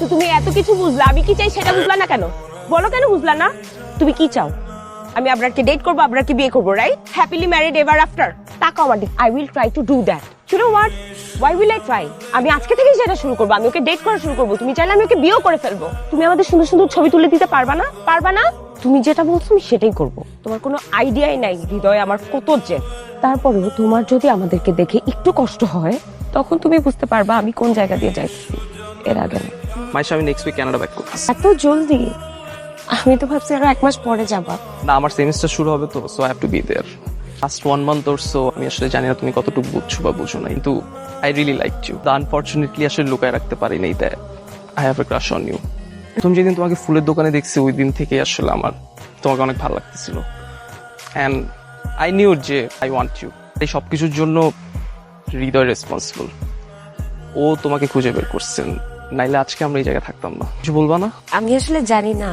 তো তুমি এত কিছু বুঝলা, আমি কি চাই সেটা বুঝলা না কেন? বলো কেন বুঝলা না? তুমি কি চাও? আমি আবরারকে ডেট করবো, আবরারকে বিয়ে করবো, right? Happily married ever after. তাকাও আমার দিকে। I will try to do that. You know what? Why will I try? আমি আজকে থেকেই সেটা শুরু করবো। আমি ওকে ডেট করা শুরু করবো। তুমি চাইলে আমি ওকে বিয়েও করে ফেলবো। তুমি আমাদের সুন্দর সুন্দর ছবি তুলে দিতে পারবা না? পারবা না? তুমি যেটা বলছো আমি সেটাই করবো। তোমার কোনো আইডিয়াই নাই হৃদয় আমার কত জেদ। তারপরেও তোমার যদি আমাদেরকে দেখে একটু কষ্ট হয়, তখন তুমি বুঝতে পারবা আমি কোন জায়গা দিয়ে যাচ্ছি। এর আগে না। মাইশা, আমি নেক্সট উইক কানাডা ব্যাক করছি। এত জলদি? আমি তো ভাবছি আরো 1 মাস পরে যাবা। না, আমার সেমিস্টার শুরু হবে তো, so I have to be there. Last 1 month or so আমি আসলে জানি না তুমি কতটুকু বুঝছো বা বুঝো না, কিন্তু I really like you. Unfortunately আসলে লুকায় রাখতে পারিনি that I have a crush on you. তুমি যেদিন তোমাকে ফুলের দোকানে দেখছি ওই দিন থেকে আসলে আমার তোমাকে অনেক ভালো লাগতেছিল, অ্যান্ড আই নিউ যে আই ওয়ান্ট ইউ। এই সব কিছুর জন্য হৃদয় রেসপন্সিবল। ও তোমাকে খুঁজে বের করছেন, নাইলে আজকে আমরা এই জায়গায় থাকতাম না। কিছু বলবা না? আমি আসলে জানি না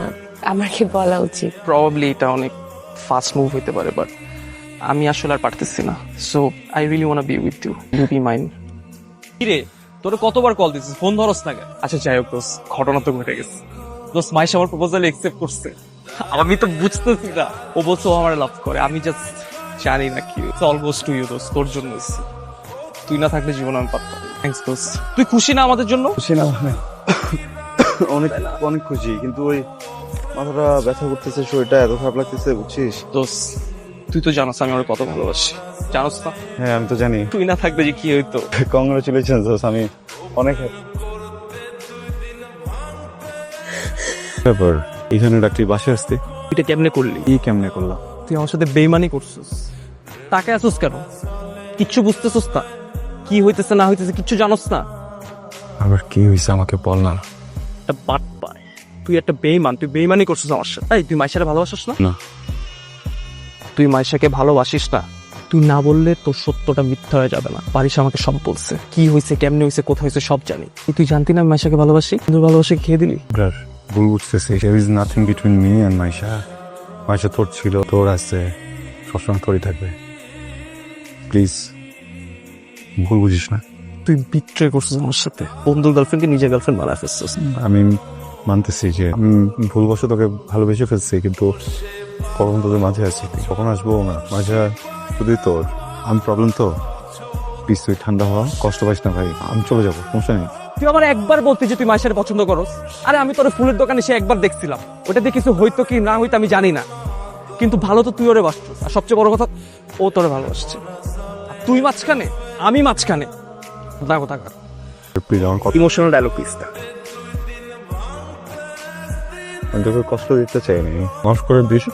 আমার কি বলা উচিত। প্রবাবলি এটা অনেক ফাস্ট মুভ হইতে পারে, বাট আমি আসলে আর পারতেছি না। So I really want be with you. You be mine. কিরে, তোরে কতবার কল দিছিস, ফোন ধরস না কেন? আচ্ছা যাই হোক দোস্ত, ঘটনা তো ঘটে গেছে। দোস্ত, মাইশা আমার প্রপোজাল একসেপ্ট করছে। আমি তো বুঝতেছি না, ও বলছে ও আমার লাভ করে, আমি জাস্ট জানি না কি। অলমোস্ট টু ইউ দোস্ত, তোর জন্য হইছে। তুই না থাকলে জীবন আমি পারতাম। থ্যাঙ্কস দোস্ত। তুই খুশি না আমাদের জন্য? খুশি না মানে অনেক অনেক খুশি, কিন্তু ওই মাথাটা ব্যথা করতেছে, শরীরটা এত খারাপ লাগতেছে, বুঝছিস? দোস্ত, তুই তো জানোস আমি ওর কত ভালোবাসি, জানোস না? হ্যাঁ আমি তো জানি। তুই না থাকলে যে কি হইতো। কংগ্রাচুলেশন দোস্ত, আমি অনেক ব্যাপার। এখানে ডাক্তার বাসে আসতে এটা কেমনে করলি? কি কেমনে করলাম? তুই আমার সাথে বেইমানি করছিস। তাকে আসুস কেন? কিচ্ছু বুঝতেছিস না? কি হইতেছে না হইতেছে কিচ্ছু জানোস না? আবার কি হয়েছে আমাকে বল না। একটা বাট পায়, তুই একটা বেইমান, তুই বেইমানি করছিস আমার সাথে। এই তুই মাইশাকে ভালোবাসিস না? না। তুই মাইশাকে ভালোবাসিস না? তুই না বললে তোর সত্যটা মিথ্যা হয়ে যাবে না। পারিস আমাকে সব বলছে, কি হয়েছে, কেমনে হয়েছে, কোথায় হয়েছে সব জানি। তুই জানতি না আমি মাইশাকে ভালোবাসি? কিন্তু ভালোবাসে খেয়ে দিলি। ভুল বুঝতেছি। There is nothing between me and Maisha. Maisha তোর ছিল, তোর আছে, সবসময় তোরই থাকবে। প্লিজ ভুল বুঝিস না। তুই বিট্রে করছিস আমার সাথে। বন্ধুর গার্লফ্রেন্ডকে নিজের গার্লফ্রেন্ড বানায় ফেলছিস। আমি মানতেছি যে আমি ভুলবশত তোকে ভালোবেসে ফেলছি, কিন্তু কখন তোদের মাঝে আছি, কখন আসবো না। মাঝে শুধুই তোর, আমি প্রবলেম তো। প্লিজ তুই ঠান্ডা হওয়া, কষ্ট পাইস না ভাই, আমি চলে যাবো, সমস্যা নেই। তুই আমার একবার বলতি যে তুই মাইশারে পছন্দ করস। আরে আমি তোর ফুলের দোকানে সে একবার দেখছিলাম, ওটা দিয়ে কিছু হইতো কি না হইতো আমি জানি না, কিন্তু ভালো তো তুই ওরে বাসছিস। আর সবচেয়ে বড় কথা, ও তোরে ভালোবাসছে। তুই মাঝখানে, আমি মাঝখানে। না কথা কার প্লিজ আমার কথা, ইমোশনাল ডায়লগ প্লিজ। আমি তোকে কষ্ট দিতে চাইনি, মাফ করে দিস।